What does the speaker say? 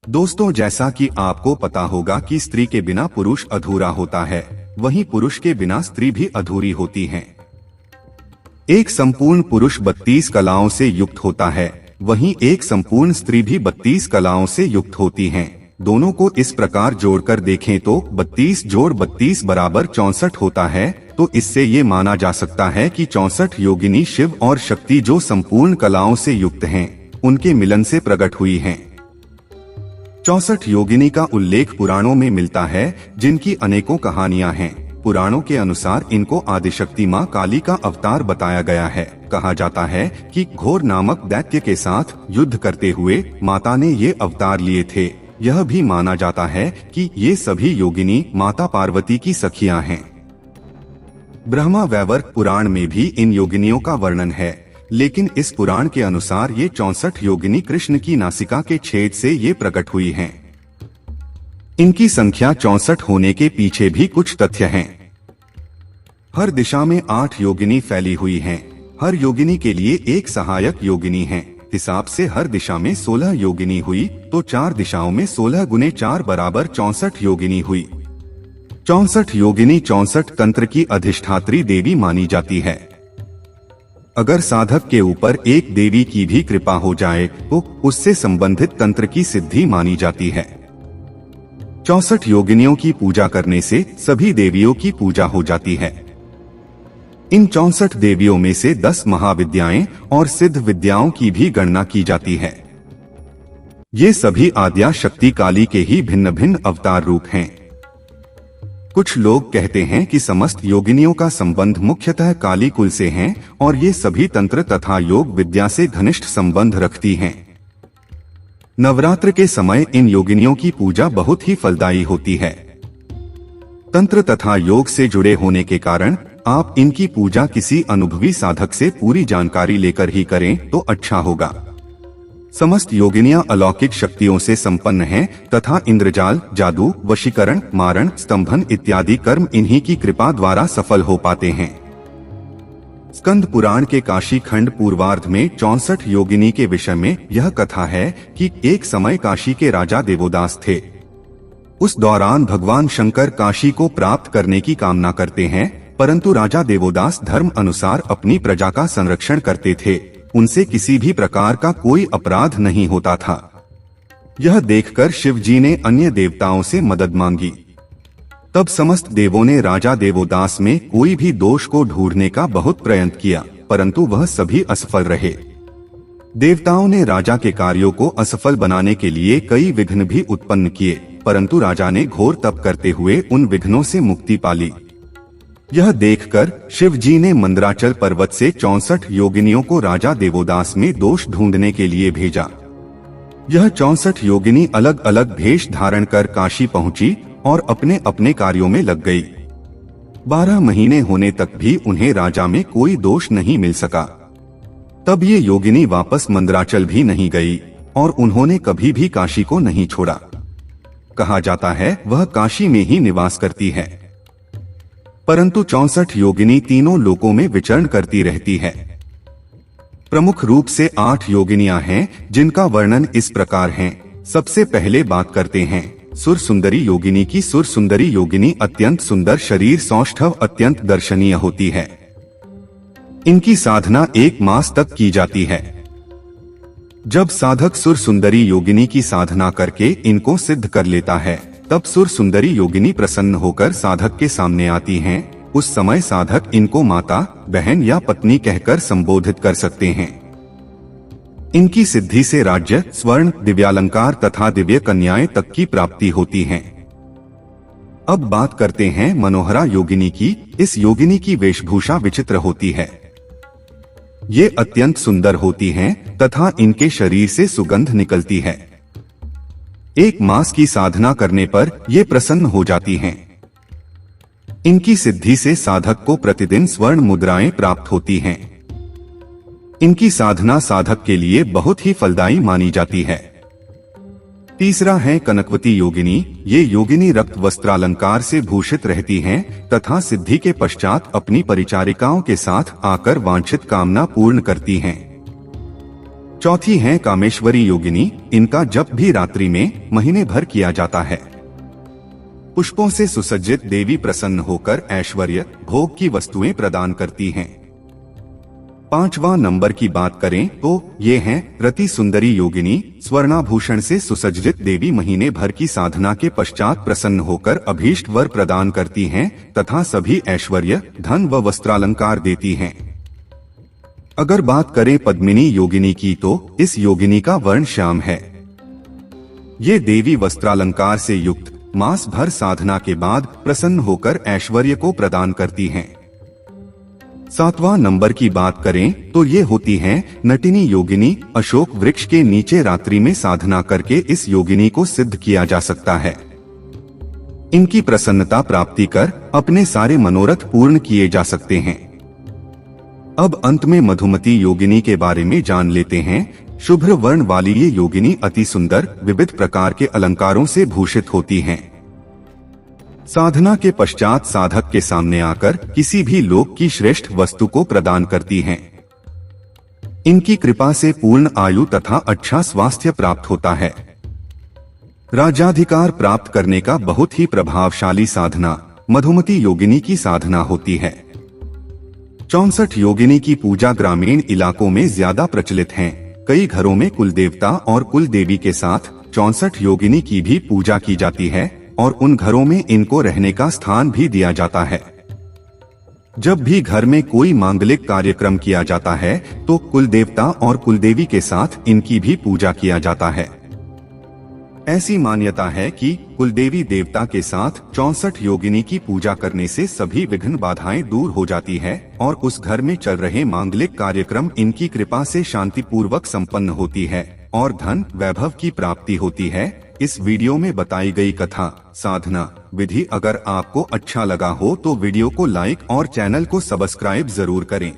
दोस्तों, जैसा कि आपको पता होगा कि स्त्री के बिना पुरुष अधूरा होता है, वहीं पुरुष के बिना स्त्री भी अधूरी होती है। एक संपूर्ण पुरुष 32 कलाओं से युक्त होता है, वहीं एक संपूर्ण स्त्री भी 32 कलाओं से युक्त होती हैं। दोनों को इस प्रकार जोड़कर देखें तो 32 जोड़ 32 बराबर 64 होता है। तो इससे ये माना जा सकता है कि 64 योगिनी शिव और शक्ति जो संपूर्ण कलाओं से युक्त हैं, उनके मिलन से प्रकट हुई हैं। 64 योगिनी का उल्लेख पुराणों में मिलता है, जिनकी अनेकों कहानियां हैं। पुराणों के अनुसार इनको आदिशक्ति मां काली का अवतार बताया गया है। कहा जाता है कि घोर नामक दैत्य के साथ युद्ध करते हुए माता ने ये अवतार लिए थे। यह भी माना जाता है कि ये सभी योगिनी माता पार्वती की सखियां हैं। ब्रह्मा वैवर्त पुराण में भी इन योगिनियों का वर्णन है, लेकिन इस पुराण के अनुसार ये 64 योगिनी कृष्ण की नासिका के छेद से ये प्रकट हुई हैं। इनकी संख्या 64 होने के पीछे भी कुछ तथ्य हैं। हर दिशा में 8 योगिनी फैली हुई हैं। हर योगिनी के लिए एक सहायक योगिनी है। हिसाब से हर दिशा में 16 योगिनी हुई, तो 4 दिशाओं में 16 गुने 4 बराबर 64 योगिनी हुई। 64 योगिनी 64 तंत्र की अधिष्ठात्री देवी मानी जाती है। अगर साधक के ऊपर एक देवी की भी कृपा हो जाए तो उससे संबंधित तंत्र की सिद्धि मानी जाती है। 64 योगिनियों की पूजा करने से सभी देवियों की पूजा हो जाती है। इन 64 देवियों में से 10 महाविद्याएं और सिद्ध विद्याओं की भी गणना की जाती है। ये सभी आद्या शक्ति काली के ही भिन्न भिन्न अवतार रूप हैं। कुछ लोग कहते हैं कि समस्त योगिनियों का संबंध मुख्यतः काली कुल से है और ये सभी तंत्र तथा योग विद्या से घनिष्ठ संबंध रखती हैं। नवरात्र के समय इन योगिनियों की पूजा बहुत ही फलदायी होती है। तंत्र तथा योग से जुड़े होने के कारण आप इनकी पूजा किसी अनुभवी साधक से पूरी जानकारी लेकर ही करें तो अच्छा होगा। समस्त योगिनियां अलौकिक शक्तियों से संपन्न हैं तथा इंद्रजाल, जादू, वशीकरण, मारण, स्तंभन इत्यादि कर्म इन्हीं की कृपा द्वारा सफल हो पाते हैं। स्कंद पुराण के काशी खंड पूर्वार्ध में 64 योगिनी के विषय में यह कथा है कि एक समय काशी के राजा देवोदास थे। उस दौरान भगवान शंकर काशी को प्राप्त करने की कामना करते हैं, परंतु राजा देवोदास धर्म अनुसार अपनी प्रजा का संरक्षण करते थे। उनसे किसी भी प्रकार का कोई अपराध नहीं होता था। यह देखकर शिव जी ने अन्य देवताओं से मदद मांगी। तब समस्त देवों ने राजा देवोदास में कोई भी दोष को ढूंढने का बहुत प्रयत्न किया, परंतु वह सभी असफल रहे। देवताओं ने राजा के कार्यों को असफल बनाने के लिए कई विघ्न भी उत्पन्न किए, परंतु राजा ने घोर तप करते हुए उन विघ्नों से मुक्ति पाली। यह देखकर शिव जी ने मंदराचल पर्वत से 64 योगिनियों को राजा देवोदास में दोष ढूंढने के लिए भेजा। यह 64 योगिनी अलग अलग भेष धारण कर काशी पहुंची और अपने अपने कार्यों में लग गई। 12 महीने होने तक भी उन्हें राजा में कोई दोष नहीं मिल सका। तब ये योगिनी वापस मंदराचल भी नहीं गई और उन्होंने कभी भी काशी को नहीं छोड़ा। कहा जाता है वह काशी में ही निवास करती है, परंतु 64 योगिनी तीनों लोकों में विचरण करती रहती है। प्रमुख रूप से 8 योगिनियां हैं, जिनका वर्णन इस प्रकार है। सबसे पहले बात करते हैं सुर सुंदरी योगिनी की। सुर सुंदरी योगिनी अत्यंत सुंदर शरीर सौष्ठव अत्यंत दर्शनीय होती है। इनकी साधना 1 मास तक की जाती है। जब साधक सुर सुंदरी योगिनी की साधना करके इनको सिद्ध कर लेता है, तब सुर सुंदरी योगिनी प्रसन्न होकर साधक के सामने आती हैं। उस समय साधक इनको माता, बहन या पत्नी कहकर संबोधित कर सकते हैं। इनकी सिद्धि से राज्य, स्वर्ण, दिव्यालंकार तथा दिव्य कन्याएं तक की प्राप्ति होती है। अब बात करते हैं मनोहरा योगिनी की। इस योगिनी की वेशभूषा विचित्र होती है। ये अत्यंत सुंदर होती हैं तथा इनके शरीर से सुगंध निकलती है। 1 मास की साधना करने पर ये प्रसन्न हो जाती हैं। इनकी सिद्धि से साधक को प्रतिदिन स्वर्ण मुद्राएं प्राप्त होती हैं। इनकी साधना साधक के लिए बहुत ही फलदायी मानी जाती है। तीसरा है कनकवती योगिनी। ये योगिनी रक्त वस्त्रालंकार से भूषित रहती हैं तथा सिद्धि के पश्चात अपनी परिचारिकाओं के साथ आकर वांछित कामना पूर्ण करती हैं। चौथी हैं कामेश्वरी योगिनी। इनका जप भी रात्रि में महीने भर किया जाता है। पुष्पों से सुसज्जित देवी प्रसन्न होकर ऐश्वर्य भोग की वस्तुएं प्रदान करती हैं। 5वां नंबर की बात करें तो ये हैं रति सुंदरी योगिनी। स्वर्णाभूषण से सुसज्जित देवी महीने भर की साधना के पश्चात प्रसन्न होकर अभीष्ट वर प्रदान करती हैं तथा सभी ऐश्वर्य धन व वस्त्रालंकार देती हैं। अगर बात करें पद्मिनी योगिनी की तो इस योगिनी का वर्ण श्याम है। ये देवी वस्त्रालंकार से युक्त मास भर साधना के बाद प्रसन्न होकर ऐश्वर्य को प्रदान करती हैं। 7वां नंबर की बात करें तो ये होती हैं नटिनी योगिनी। अशोक वृक्ष के नीचे रात्रि में साधना करके इस योगिनी को सिद्ध किया जा सकता है। इनकी प्रसन्नता प्राप्ति कर अपने सारे मनोरथ पूर्ण किए जा सकते हैं। अब अंत में मधुमती योगिनी के बारे में जान लेते हैं। शुभ्र वर्ण वाली ये योगिनी अति सुंदर विविध प्रकार के अलंकारों से भूषित होती हैं। साधना के पश्चात साधक के सामने आकर किसी भी लोक की श्रेष्ठ वस्तु को प्रदान करती हैं। इनकी कृपा से पूर्ण आयु तथा अच्छा स्वास्थ्य प्राप्त होता है। राज्याधिकार प्राप्त करने का बहुत ही प्रभावशाली साधना मधुमती योगिनी की साधना होती है। 64 योगिनी की पूजा ग्रामीण इलाकों में ज्यादा प्रचलित है। कई घरों में कुल देवता और कुल देवी के साथ 64 योगिनी की भी पूजा की जाती है और उन घरों में इनको रहने का स्थान भी दिया जाता है। जब भी घर में कोई मांगलिक कार्यक्रम किया जाता है तो कुल देवता और कुल देवी के साथ इनकी भी पूजा किया जाता है। ऐसी मान्यता है कि कुलदेवी देवता के साथ 64 योगिनी की पूजा करने से सभी विघ्न बाधाएं दूर हो जाती है और उस घर में चल रहे मांगलिक कार्यक्रम इनकी कृपा से शांतिपूर्वक संपन्न होती है और धन वैभव की प्राप्ति होती है। इस वीडियो में बताई गई कथा साधना विधि अगर आपको अच्छा लगा हो तो वीडियो को लाइक और चैनल को सब्सक्राइब जरूर करें।